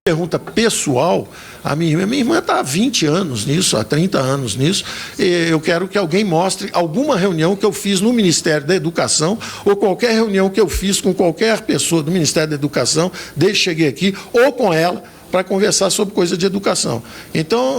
Pergunta pessoal, a minha irmã está há 20 anos nisso, há 30 anos nisso, e eu quero que alguém mostre alguma reunião que eu fiz no Ministério da Educação, ou qualquer reunião que eu fiz com qualquer pessoa do Ministério da Educação, desde que cheguei aqui, ou com ela, para conversar sobre coisa de educação. Então,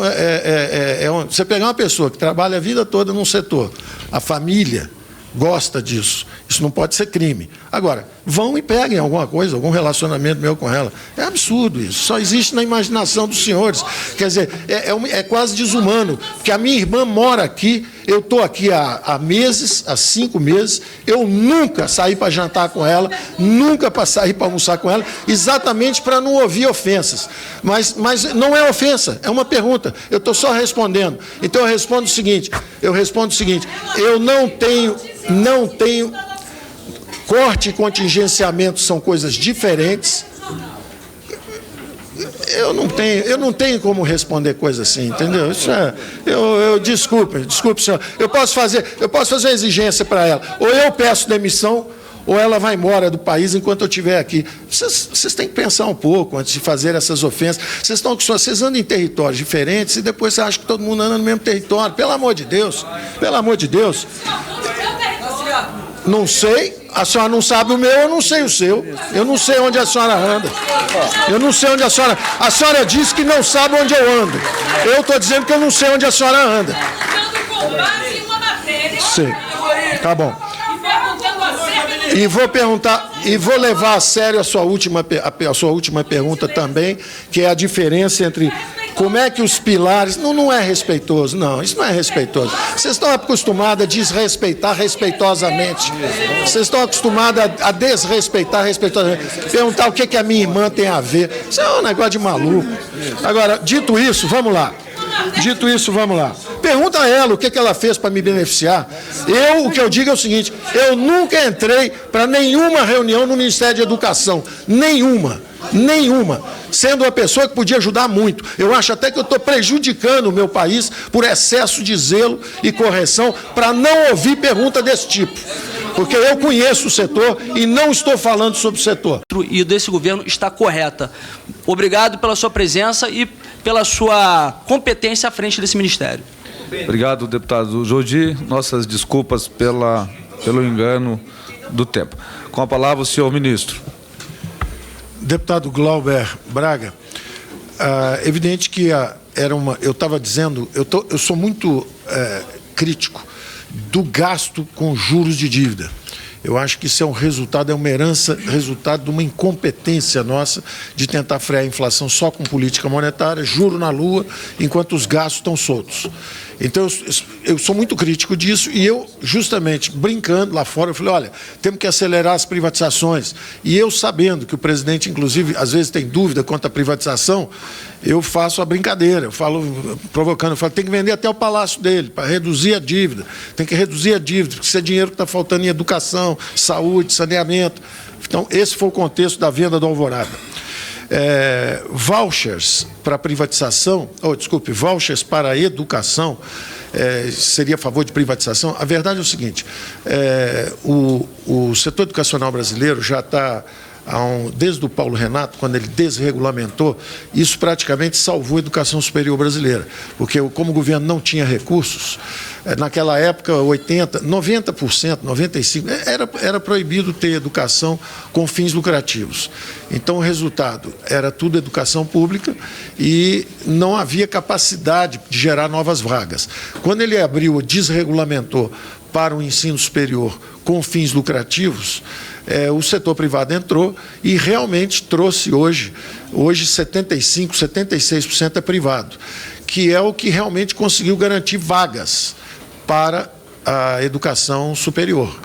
você pegar uma pessoa que trabalha a vida toda num setor, a família gosta disso, isso não pode ser crime. Agora, vão e peguem alguma coisa, algum relacionamento meu com ela. É absurdo isso, só existe na imaginação dos senhores. Quer dizer, é quase desumano, porque a minha irmã mora aqui, eu estou aqui há meses, há 5 meses, eu nunca saí para jantar com ela, nunca para sair para almoçar com ela, exatamente para não ouvir ofensas. Mas não é ofensa, é uma pergunta, eu estou só respondendo. Então eu respondo o seguinte, eu não tenho, corte e contingenciamento são coisas diferentes. Eu não tenho como responder coisa assim, entendeu? Isso desculpe, senhor. Eu posso fazer uma exigência para ela. Ou eu peço demissão, ou ela vai embora do país enquanto eu estiver aqui. Vocês têm que pensar um pouco antes de fazer essas ofensas. Vocês andam em territórios diferentes e depois você acha que todo mundo anda no mesmo território. Pelo amor de Deus, pelo amor de Deus. Não sei, a senhora não sabe o meu, eu não sei o seu. Eu não sei onde a senhora anda. Eu não sei onde a senhora... A senhora disse que não sabe onde eu ando. Eu estou dizendo que eu não sei onde a senhora anda. Sei. Tá bom. E vou perguntar, e vou levar a sério a sua última pergunta também, que é a diferença entre... Como é que os pilares... Não é respeitoso, não, isso não é respeitoso. Vocês estão acostumados a desrespeitar respeitosamente. Vocês estão acostumados a desrespeitar respeitosamente. Perguntar o que a minha irmã tem a ver. Isso é um negócio de maluco. Agora, dito isso, vamos lá. Pergunta a ela o que ela fez para me beneficiar. O que eu digo é o seguinte, eu nunca entrei para nenhuma reunião no Ministério da Educação. Nenhuma. Sendo uma pessoa que podia ajudar muito. Eu acho até que eu estou prejudicando o meu país por excesso de zelo e correção para não ouvir pergunta desse tipo. Porque eu conheço o setor e não estou falando sobre o setor. E desse governo está correta. Obrigado pela sua presença e pela sua competência à frente desse ministério. Obrigado, deputado Jordi. Nossas desculpas pelo engano do tempo. Com a palavra, o senhor ministro. Deputado Glauber Braga, evidente que eu estava dizendo, eu sou muito crítico do gasto com juros de dívida. Eu acho que isso é uma herança, resultado de uma incompetência nossa de tentar frear a inflação só com política monetária, juro na lua, enquanto os gastos estão soltos. Então, eu sou muito crítico disso e eu, justamente, brincando lá fora, eu falei, olha, temos que acelerar as privatizações. E eu, sabendo que o presidente, inclusive, às vezes tem dúvida quanto à privatização, eu faço a brincadeira, eu falo, tem que vender até o palácio dele, para reduzir a dívida. Tem que reduzir a dívida, porque isso é dinheiro que está faltando em educação, saúde, saneamento. Então, esse foi o contexto da venda do Alvorada. Vouchers para privatização, vouchers para a educação, seria a favor de privatização. A verdade é o seguinte, o setor educacional brasileiro já está, desde o Paulo Renato, quando ele desregulamentou, isso praticamente salvou a educação superior brasileira, porque como o governo não tinha recursos, naquela época, 80%, 90%, 95%, era proibido ter educação com fins lucrativos. Então, o resultado era tudo educação pública e não havia capacidade de gerar novas vagas. Quando ele abriu, desregulamentou para o ensino superior com fins lucrativos, o setor privado entrou e realmente trouxe hoje 75%, 76% é privado, que é o que realmente conseguiu garantir vagas para a educação superior.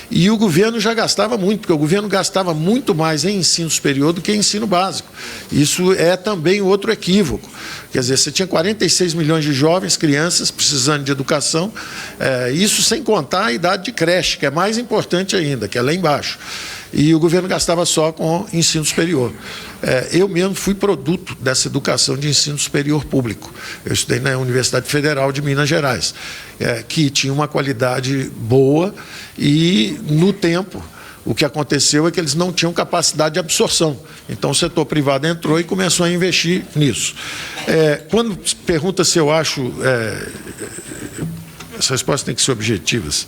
E o governo já gastava muito, porque o governo gastava muito mais em ensino superior do que em ensino básico. Isso é também outro equívoco. Quer dizer, você tinha 46 milhões de jovens, crianças, precisando de educação, isso sem contar a idade de creche, que é mais importante ainda, que é lá embaixo. E o governo gastava só com ensino superior. Eu mesmo fui produto dessa educação de ensino superior público. Eu estudei na Universidade Federal de Minas Gerais, que tinha uma qualidade boa e, no tempo, O que aconteceu é que eles não tinham capacidade de absorção. Então, o setor privado entrou e começou a investir nisso. Quando pergunta se eu acho... As respostas têm que ser objetivas.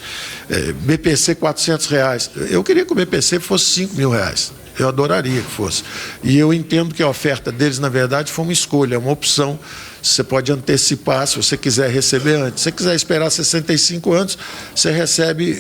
BPC R$400. Eu queria que o BPC fosse R$5.000. Eu adoraria que fosse. E eu entendo que a oferta deles, na verdade, foi uma escolha, uma opção. Você pode antecipar, se você quiser receber antes. Se você quiser esperar 65 anos, você recebe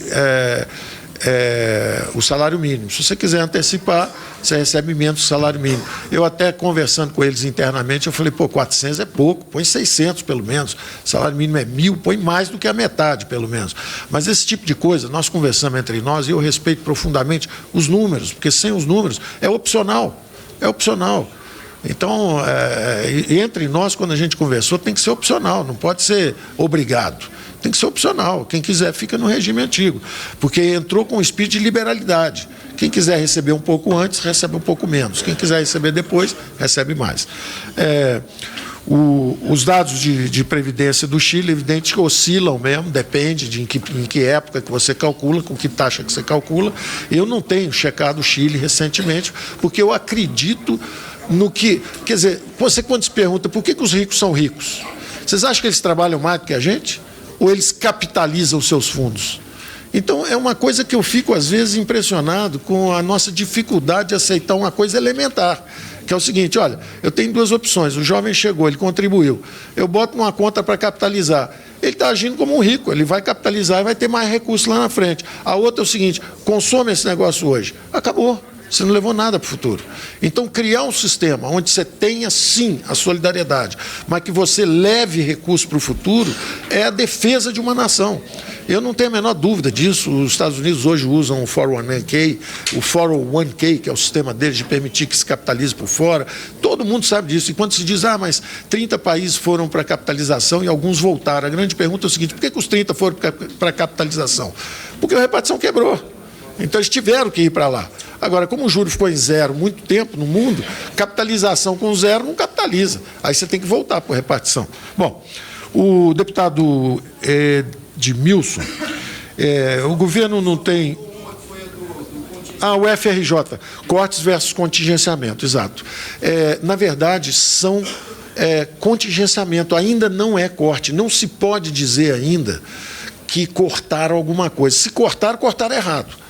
o salário mínimo. Se você quiser antecipar, você recebe menos do salário mínimo. Eu até conversando com eles internamente, eu falei, 400 é pouco, põe 600 pelo menos. O salário mínimo é 1.000, põe mais do que a metade, pelo menos. Mas esse tipo de coisa, nós conversamos entre nós e eu respeito profundamente os números, porque sem os números é opcional. É opcional. Então, entre nós, quando a gente conversou, tem que ser opcional, não pode ser obrigado. Tem que ser opcional. Quem quiser fica no regime antigo, porque entrou com o espírito de liberalidade. Quem quiser receber um pouco antes, recebe um pouco menos. Quem quiser receber depois, recebe mais. Os dados de previdência do Chile, evidente que oscilam mesmo, depende de em que época que você calcula, com que taxa que você calcula. Eu não tenho checado o Chile recentemente, porque eu acredito no que... Quer dizer, você quando se pergunta por que os ricos são ricos, vocês acham que eles trabalham mais do que a gente? Ou eles capitalizam os seus fundos? Então, é uma coisa que eu fico, às vezes, impressionado com a nossa dificuldade de aceitar uma coisa elementar, que é o seguinte, olha, eu tenho duas opções, o jovem chegou, ele contribuiu, eu boto numa conta para capitalizar, ele está agindo como um rico, ele vai capitalizar e vai ter mais recursos lá na frente. A outra é o seguinte, consome esse negócio hoje, acabou. Você não levou nada para o futuro. Então, criar um sistema onde você tenha, sim, a solidariedade, mas que você leve recursos para o futuro, é a defesa de uma nação. Eu não tenho a menor dúvida disso. Os Estados Unidos hoje usam o 401k, o 401k, que é o sistema deles de permitir que se capitalize por fora. Todo mundo sabe disso. E quando se diz, mas 30 países foram para a capitalização e alguns voltaram, a grande pergunta é o seguinte, por que os 30 foram para a capitalização? Porque a repartição quebrou. Então, eles tiveram que ir para lá. Agora, como o juro ficou em zero muito tempo no mundo, capitalização com zero não capitaliza. Aí você tem que voltar para a repartição. Bom, o deputado Edmilson, o governo não tem... o FRJ, cortes versus contingenciamento, exato. Na verdade, são contingenciamento, ainda não é corte. Não se pode dizer ainda que cortaram alguma coisa. Se cortaram, cortaram errado.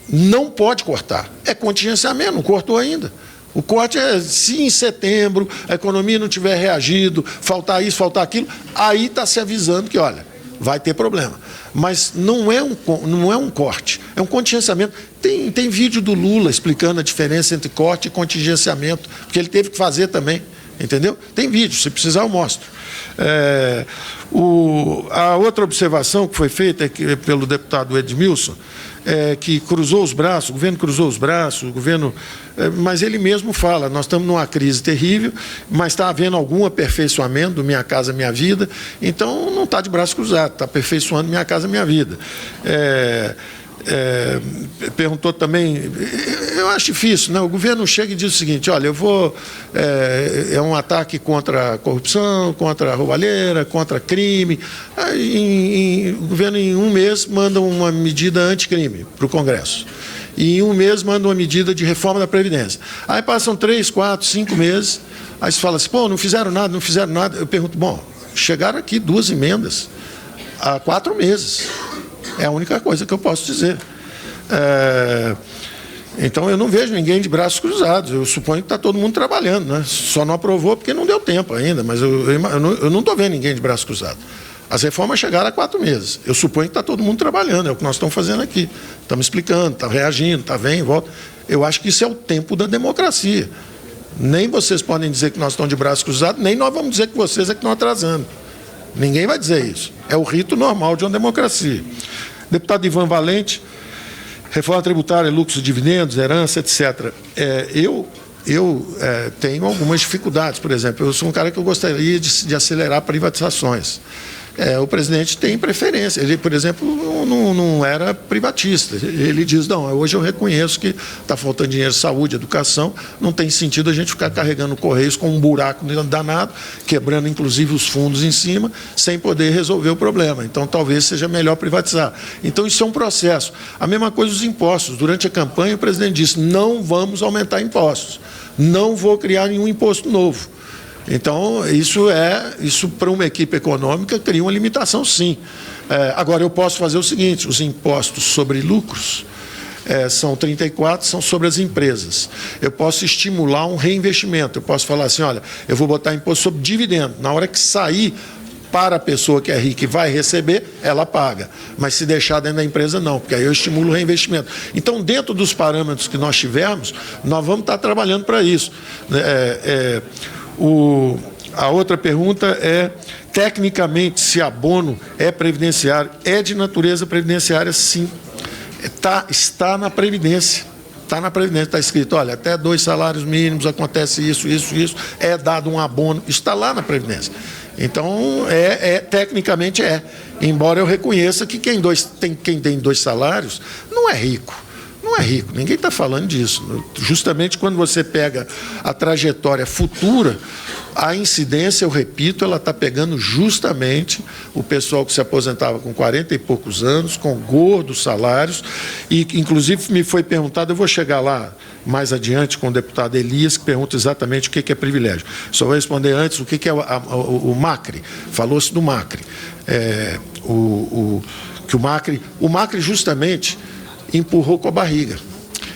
Não pode cortar. É contingenciamento, não cortou ainda. O corte é se em setembro a economia não tiver reagido, faltar isso, faltar aquilo, aí está se avisando que, olha, vai ter problema. Mas não é um corte, é um contingenciamento. Tem vídeo do Lula explicando a diferença entre corte e contingenciamento, porque ele teve que fazer também, entendeu? Tem vídeo, se precisar eu mostro. A outra observação que foi feita pelo deputado Edmilson, que cruzou os braços, o governo cruzou os braços, mas ele mesmo fala, nós estamos numa crise terrível, mas está havendo algum aperfeiçoamento do Minha Casa Minha Vida, então não está de braço cruzado, está aperfeiçoando Minha Casa Minha Vida. Perguntou também, eu acho difícil, né? O governo chega e diz o seguinte, olha, eu vou, é um ataque contra a corrupção, contra a roubalheira, contra crime, o governo em um mês manda uma medida anticrime para o Congresso, e em um mês manda uma medida de reforma da Previdência, aí passam 3, 4, 5 meses, aí se fala assim, não fizeram nada, eu pergunto, chegaram aqui 2 emendas há 4 meses, é a única coisa que eu posso dizer. Então, eu não vejo ninguém de braços cruzados. Eu suponho que está todo mundo trabalhando, né? Só não aprovou porque não deu tempo ainda, mas eu não estou vendo ninguém de braços cruzados. As reformas chegaram há 4 meses. Eu suponho que está todo mundo trabalhando, é o que nós estamos fazendo aqui. Estamos explicando, está reagindo, está vem, volta. Eu acho que isso é o tempo da democracia. Nem vocês podem dizer que nós estamos de braços cruzados, nem nós vamos dizer que vocês é que estão atrasando. Ninguém vai dizer isso. É o rito normal de uma democracia. Deputado Ivan Valente, reforma tributária, lucros, dividendos, herança, etc. Eu tenho algumas dificuldades. Por exemplo, eu sou um cara que eu gostaria de acelerar privatizações. o presidente tem preferência. Ele, por exemplo, não era privatista. Ele diz, não, hoje eu reconheço que está faltando dinheiro, saúde, educação, não tem sentido a gente ficar carregando Correios com um buraco danado, quebrando inclusive os fundos em cima, sem poder resolver o problema. Então, talvez seja melhor privatizar. Então, isso é um processo. A mesma coisa os impostos. Durante a campanha, o presidente disse, não vamos aumentar impostos, não vou criar nenhum imposto novo. Então, isso para uma equipe econômica cria uma limitação, sim. Agora, eu posso fazer o seguinte, os impostos sobre lucros são 34, são sobre as empresas. Eu posso estimular um reinvestimento, eu posso falar assim, olha, eu vou botar imposto sobre dividendo, na hora que sair para a pessoa que é rica e vai receber, ela paga. Mas se deixar dentro da empresa, não, porque aí eu estimulo o reinvestimento. Então, dentro dos parâmetros que nós tivermos, nós vamos estar trabalhando para isso. A outra pergunta é, tecnicamente, se abono é previdenciário? É de natureza previdenciária, sim. Está na Previdência. Está na Previdência, está escrito, olha, até 2 salários mínimos acontece isso, é dado um abono, está lá na Previdência. Então, tecnicamente embora eu reconheça que quem tem 2 salários não é rico. Não é rico, ninguém está falando disso. Justamente quando você pega a trajetória futura, a incidência, eu repito, ela está pegando justamente o pessoal que se aposentava com 40 e poucos anos, com gordos salários, e inclusive me foi perguntado, eu vou chegar lá mais adiante com o deputado Elias, que pergunta exatamente o que é privilégio. Só vou responder antes o que é o Macri. Falou-se do Macri. Que o Macri justamente empurrou com a barriga.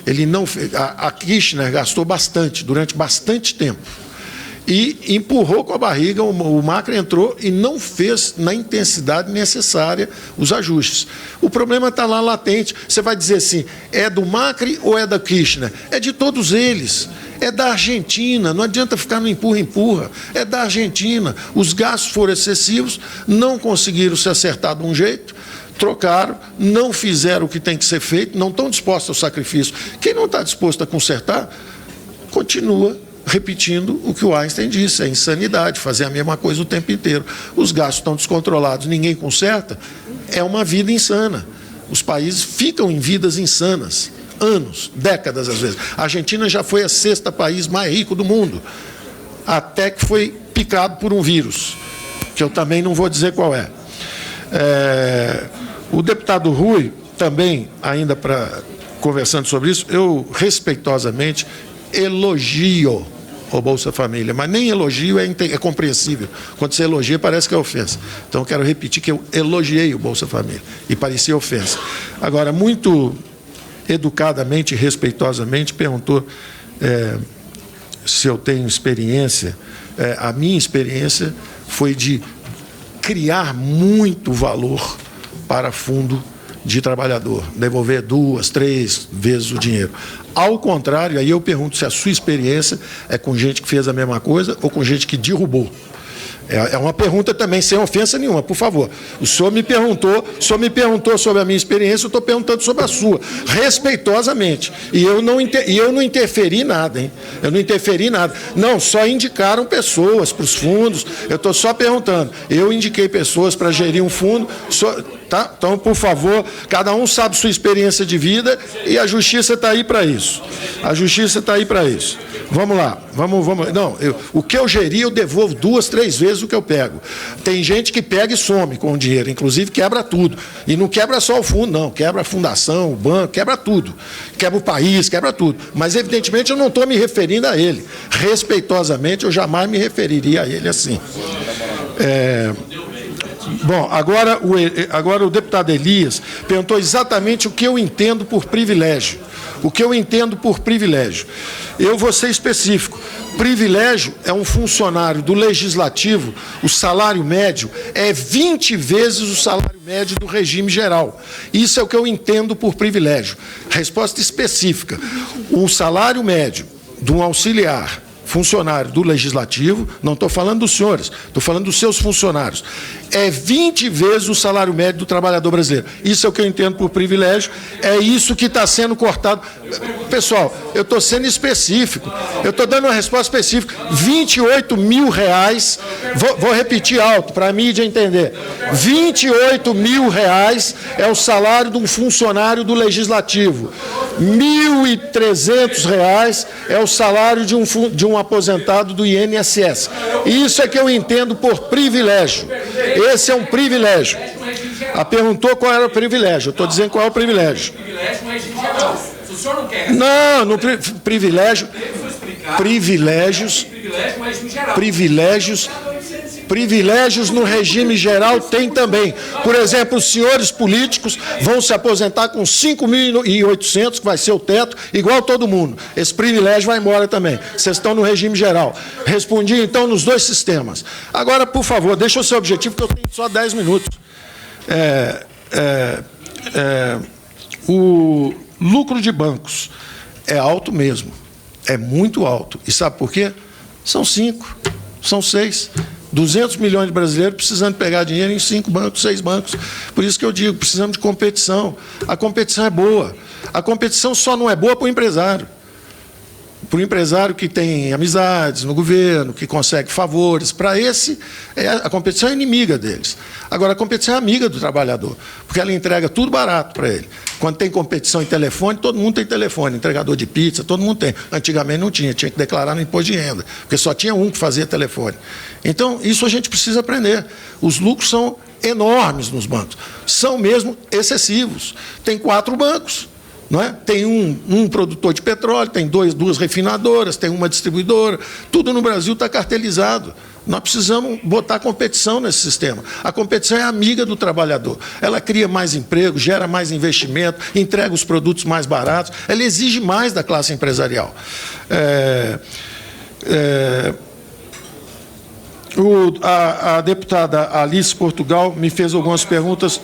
Ele não fez, a Kirchner gastou bastante, durante bastante tempo, e empurrou com a barriga, o Macri entrou e não fez na intensidade necessária os ajustes. O problema está lá latente. Você vai dizer assim, é do Macri ou é da Kirchner? É de todos eles. É da Argentina, não adianta ficar no empurra-empurra. É da Argentina. Os gastos foram excessivos, não conseguiram se acertar de um jeito, trocaram, não fizeram o que tem que ser feito, não estão dispostos ao sacrifício. Quem não está disposto a consertar, continua repetindo o que o Einstein disse, é insanidade, fazer a mesma coisa o tempo inteiro. Os gastos estão descontrolados, ninguém conserta, é uma vida insana. Os países ficam em vidas insanas, anos, décadas às vezes. A Argentina já foi a 6º país mais rico do mundo, até que foi picado por um vírus, que eu também não vou dizer qual é. O deputado Rui, também, ainda conversando sobre isso, eu respeitosamente elogio o Bolsa Família, mas nem elogio é compreensível. Quando você elogia, parece que é ofensa. Então, eu quero repetir que eu elogiei o Bolsa Família, e parecia ofensa. Agora, muito educadamente e respeitosamente, perguntou se eu tenho experiência. A minha experiência foi de criar muito valor para fundo de trabalhador, devolver 2, 3 vezes o dinheiro. Ao contrário, aí eu pergunto se a sua experiência é com gente que fez a mesma coisa ou com gente que derrubou. É uma pergunta também, sem ofensa nenhuma, por favor. O senhor me perguntou sobre a minha experiência, eu estou perguntando sobre a sua, respeitosamente. E eu não interferi nada, hein? Eu não interferi nada. Não, só indicaram pessoas para os fundos, eu estou só perguntando. Eu indiquei pessoas para gerir um fundo, tá? Então, por favor, cada um sabe sua experiência de vida e a justiça está aí para isso. A justiça está aí para isso. Vamos lá, vamos. Não, o que eu geri, eu devolvo 2, 3 vezes o que eu pego. Tem gente que pega e some com o dinheiro, inclusive quebra tudo. E não quebra só o fundo, não. Quebra a fundação, o banco, quebra tudo. Quebra o país, quebra tudo. Mas, evidentemente, eu não estou me referindo a ele. Respeitosamente, eu jamais me referiria a ele assim. Bom, agora o deputado Elias perguntou exatamente o que eu entendo por privilégio. O que eu entendo por privilégio? Eu vou ser específico. Privilégio é um funcionário do Legislativo, o salário médio é 20 vezes o salário médio do regime geral. Isso é o que eu entendo por privilégio. Resposta específica. O salário médio de um auxiliar funcionário do Legislativo, não estou falando dos senhores, estou falando dos seus funcionários, é 20 vezes o salário médio do trabalhador brasileiro. Isso é o que eu entendo por privilégio, é isso que está sendo cortado. Pessoal, eu estou sendo específico, eu estou dando uma resposta específica. R$ 28 mil Vou repetir alto, para a mídia entender. R$28 mil é o salário de um funcionário do Legislativo. R$1.300 é o salário de um aposentado do INSS. Isso é que eu entendo por privilégio. Esse é um privilégio. Ela perguntou qual era o privilégio. Eu estou dizendo qual é o privilégio. Não, privilégios no regime geral tem também. Por exemplo, os senhores políticos vão se aposentar com 5.800, que vai ser o teto, igual todo mundo. Esse privilégio vai embora também. Vocês estão no regime geral. Respondi, então, nos dois sistemas. Agora, por favor, deixa o seu objetivo, porque eu tenho só 10 minutos. O lucro de bancos é alto mesmo. É muito alto. E sabe por quê? São 5, são 6. 200 milhões de brasileiros precisando pegar dinheiro em 5 bancos, 6 bancos. Por isso que eu digo, precisamos de competição. A competição é boa. A competição só não é boa para o empresário. Para o empresário que tem amizades no governo, que consegue favores, para esse, a competição é inimiga deles. Agora, a competição é amiga do trabalhador, porque ela entrega tudo barato para ele. Quando tem competição em telefone, todo mundo tem telefone, entregador de pizza, todo mundo tem. Antigamente não tinha que declarar no imposto de renda, porque só tinha um que fazia telefone. Então, isso a gente precisa aprender. Os lucros são enormes nos bancos, são mesmo excessivos. Tem 4 bancos. Não é? Tem um produtor de petróleo, tem duas refinadoras, tem uma distribuidora. Tudo no Brasil está cartelizado. Nós precisamos botar competição nesse sistema. A competição é amiga do trabalhador. Ela cria mais emprego, gera mais investimento, entrega os produtos mais baratos. Ela exige mais da classe empresarial. A deputada Alice Portugal me fez algumas perguntas.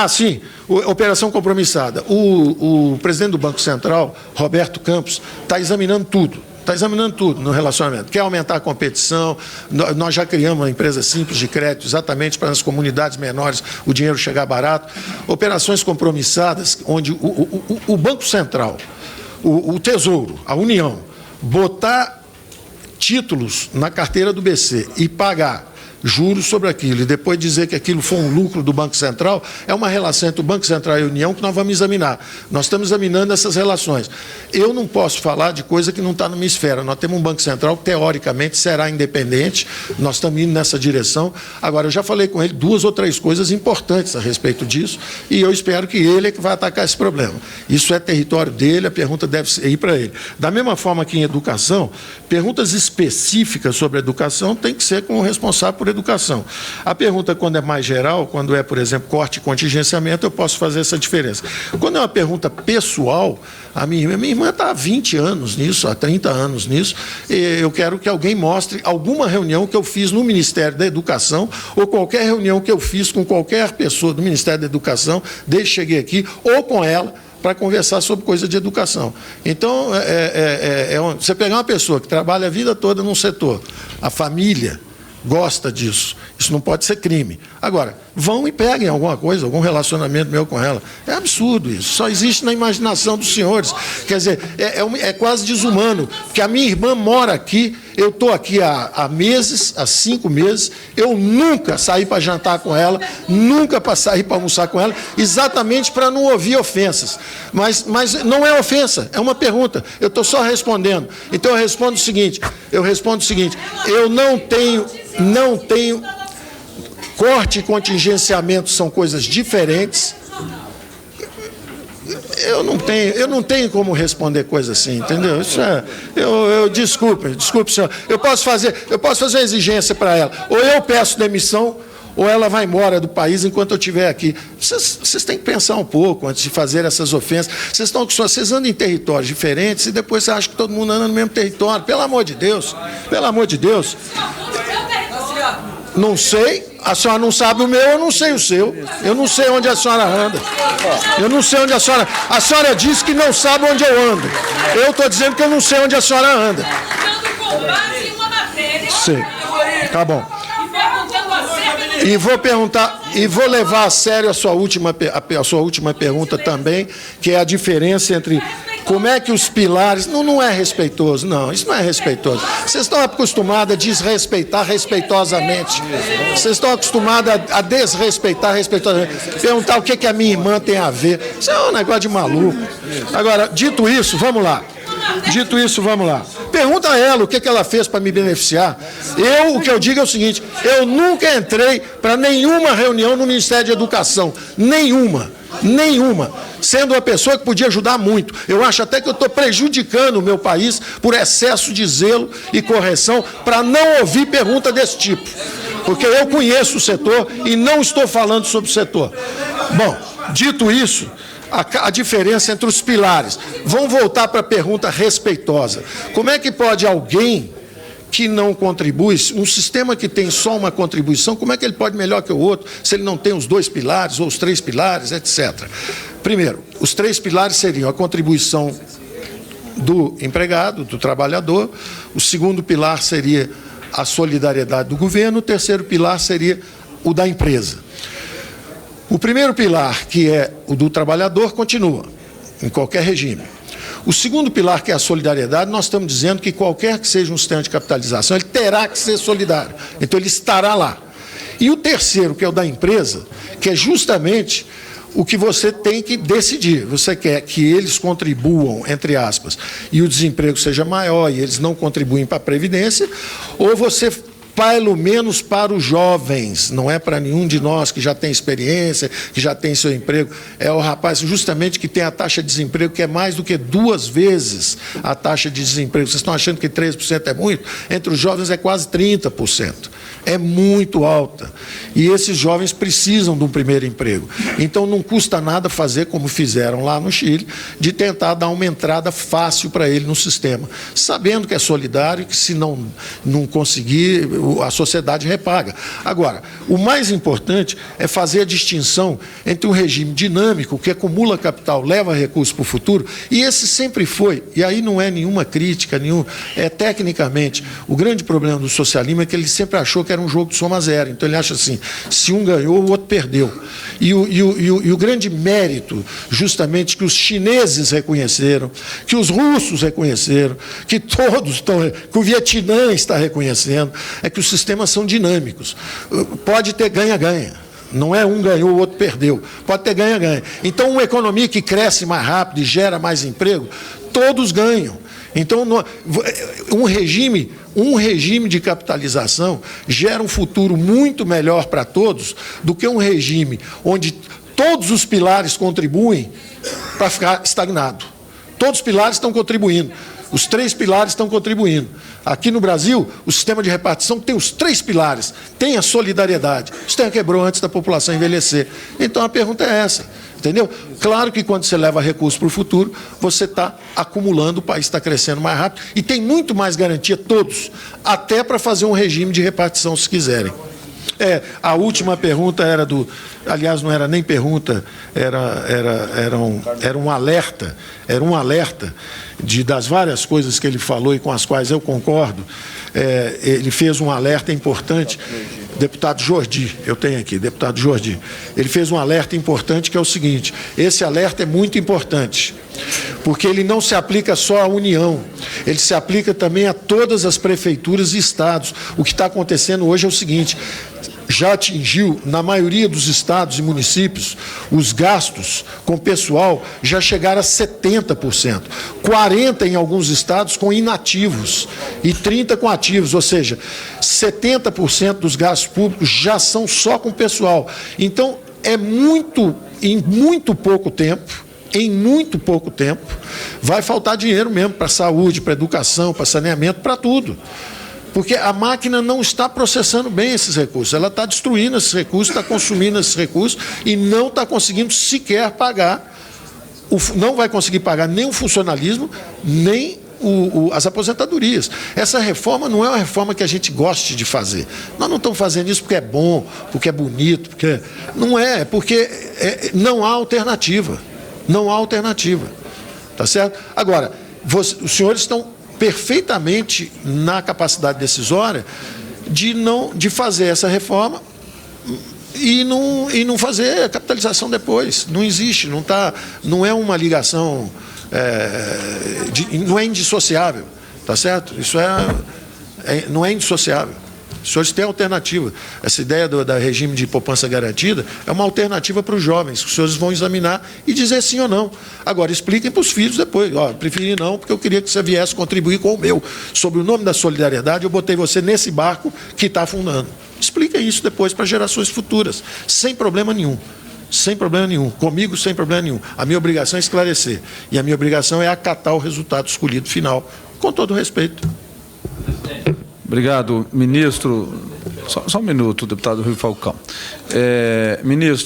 Sim, operação compromissada. O presidente do Banco Central, Roberto Campos, está examinando tudo. Está examinando tudo no relacionamento. Quer aumentar a competição. Nós já criamos uma empresa simples de crédito, exatamente para nas comunidades menores o dinheiro chegar barato. Operações compromissadas, onde o Banco Central, o Tesouro, a União, botar títulos na carteira do BC e pagar juros sobre aquilo, e depois dizer que aquilo foi um lucro do Banco Central, é uma relação entre o Banco Central e a União que nós vamos examinar. Nós estamos examinando essas relações. Eu não posso falar de coisa que não está na minha esfera. Nós temos um Banco Central que, teoricamente, será independente. Nós estamos indo nessa direção. Agora, eu já falei com ele 2 ou 3 coisas importantes a respeito disso, e eu espero que ele é que vai atacar esse problema. Isso é território dele, a pergunta deve ir para ele. Da mesma forma que em educação, perguntas específicas sobre educação têm que ser com o responsável por educação. A pergunta, quando é mais geral, quando é, por exemplo, corte e contingenciamento, eu posso fazer essa diferença. Quando é uma pergunta pessoal, a minha irmã está há 20 anos nisso, há 30 anos nisso, e eu quero que alguém mostre alguma reunião que eu fiz no Ministério da Educação, ou qualquer reunião que eu fiz com qualquer pessoa do Ministério da Educação, desde que cheguei aqui, ou com ela, para conversar sobre coisa de educação. Então, você pegar uma pessoa que trabalha a vida toda num setor, a família gosta disso, isso não pode ser crime. Agora, vão e peguem alguma coisa, algum relacionamento meu com ela. É absurdo isso, só existe na imaginação dos senhores. Quer dizer, é quase desumano, que a minha irmã mora aqui, eu estou aqui há meses, há 5 meses, eu nunca saí para jantar com ela, nunca para sair para almoçar com ela, exatamente para não ouvir ofensas. Mas não é ofensa, é uma pergunta, eu estou só respondendo. Então eu respondo o seguinte, eu não tenho corte e contingenciamento, são coisas diferentes. Eu não tenho como responder coisa assim, entendeu? Isso desculpe, senhor. Eu posso fazer uma exigência para ela. Ou eu peço demissão, ou ela vai embora do país enquanto eu estiver aqui. Vocês têm que pensar um pouco antes de fazer essas ofensas. Vocês andam em territórios diferentes e depois você acha que todo mundo anda no mesmo território. Pelo amor de Deus. Pelo amor de Deus. Não sei, a senhora não sabe o meu, eu não sei o seu. Eu não sei onde a senhora anda. Eu não sei onde a senhora... A senhora disse que não sabe onde eu ando. Eu estou dizendo que eu não sei onde a senhora anda. Sei. Tá bom. E vou perguntar, e vou levar a sério a sua última pergunta também, que é a diferença entre Como é que os pilares... Não é respeitoso, não. Isso não é respeitoso. Vocês estão acostumados a desrespeitar respeitosamente. Vocês estão acostumados a desrespeitar respeitosamente. Perguntar o que a minha irmã tem a ver. Isso é um negócio de maluco. Agora, dito isso, vamos lá. Pergunta a ela o que ela fez para me beneficiar. O que eu digo é o seguinte: eu nunca entrei para nenhuma reunião no Ministério de Educação. Nenhuma. Sendo uma pessoa que podia ajudar muito. Eu acho até que eu estou prejudicando o meu país por excesso de zelo e correção para não ouvir pergunta desse tipo. Porque eu conheço o setor e não estou falando sobre o setor. Bom, dito isso, a diferença entre os pilares. Vamos voltar para a pergunta respeitosa. Como é que pode alguém que não contribui, um sistema que tem só uma contribuição, como é que ele pode melhor que o outro, se ele não tem os 2 pilares ou os 3 pilares, etc. Primeiro, os 3 pilares seriam a contribuição do empregado, do trabalhador. O segundo pilar seria a solidariedade do governo. O terceiro pilar seria o da empresa. O primeiro pilar, que é o do trabalhador, continua em qualquer regime. O segundo pilar, que é a solidariedade, nós estamos dizendo que qualquer que seja um sistema de capitalização, ele terá que ser solidário. Então, ele estará lá. E o terceiro, que é o da empresa, que é justamente o que você tem que decidir. Você quer que eles contribuam, entre aspas, e o desemprego seja maior e eles não contribuem para a Previdência, ou você... pelo menos para os jovens, não é para nenhum de nós que já tem experiência, que já tem seu emprego, é o rapaz justamente que tem a taxa de desemprego que é mais do que 2 vezes a taxa de desemprego. Vocês estão achando que 13% é muito? Entre os jovens é quase 30%. É muito alta. E esses jovens precisam de um primeiro emprego. Então não custa nada fazer como fizeram lá no Chile, de tentar dar uma entrada fácil para ele no sistema, sabendo que é solidário e que se não conseguir, a sociedade repaga. Agora, o mais importante é fazer a distinção entre um regime dinâmico, que acumula capital, leva recursos para o futuro, e esse sempre foi, e aí não é nenhuma crítica, é tecnicamente, o grande problema do socialismo é que ele sempre achou que era um jogo de soma zero. Então ele acha assim, se um ganhou, o outro perdeu. E o grande mérito, justamente, que os chineses reconheceram, que os russos reconheceram, que todos estão, que o Vietnã está reconhecendo, é que os sistemas são dinâmicos. Pode ter ganha-ganha. Não é um ganhou, o outro perdeu. Pode ter ganha-ganha. Então, uma economia que cresce mais rápido e gera mais emprego, todos ganham. Então, um regime de capitalização gera um futuro muito melhor para todos do que um regime onde todos os pilares contribuem para ficar estagnado. Todos os pilares estão contribuindo. Os 3 pilares estão contribuindo. Aqui no Brasil, o sistema de repartição tem os 3 pilares. Tem a solidariedade. O sistema quebrou antes da população envelhecer. Então, a pergunta é essa. Entendeu? Claro que quando você leva recursos para o futuro, você está acumulando, o país está crescendo mais rápido e tem muito mais garantia, todos, até para fazer um regime de repartição, se quiserem. A última pergunta era do... Aliás, não era nem pergunta, era um alerta. Era um alerta das várias coisas que ele falou e com as quais eu concordo. Ele fez um alerta importante. Deputado Jordi, eu tenho aqui, deputado Jordi. Ele fez um alerta importante, que é o seguinte: esse alerta é muito importante, porque ele não se aplica só à União, ele se aplica também a todas as prefeituras e estados. O que está acontecendo hoje é o seguinte: já atingiu, na maioria dos estados e municípios, os gastos com pessoal já chegaram a 70%, 40% em alguns estados com inativos e 30% com ativos, ou seja, 70% dos gastos públicos já são só com pessoal. Então, em muito pouco tempo, vai faltar dinheiro mesmo para saúde, para educação, para saneamento, para tudo. Porque a máquina não está processando bem esses recursos, ela está destruindo esses recursos, está consumindo esses recursos e não está conseguindo sequer pagar, não vai conseguir pagar nem o funcionalismo, nem as aposentadorias. Essa reforma não é uma reforma que a gente goste de fazer. Nós não estamos fazendo isso porque é bom, porque é bonito, porque... Não é porque não há alternativa. Não há alternativa. Tá certo? Agora, os senhores estão perfeitamente na capacidade decisória de fazer essa reforma e não fazer a capitalização depois. Não existe, não é uma ligação não é indissociável, tá certo? Isso não é indissociável. Os senhores têm alternativa. Essa ideia do regime de poupança garantida é uma alternativa para os jovens, que os senhores vão examinar e dizer sim ou não. Agora, expliquem para os filhos depois. Ó, preferi não, porque eu queria que você viesse contribuir com o meu. Sob o nome da solidariedade, eu botei você nesse barco que está afundando. Expliquem isso depois para gerações futuras, sem problema nenhum. Sem problema nenhum. Comigo, sem problema nenhum. A minha obrigação é esclarecer. E a minha obrigação é acatar o resultado escolhido final, com todo respeito. Obrigado, ministro. Só um minuto, deputado Rui Falcão. Ministro.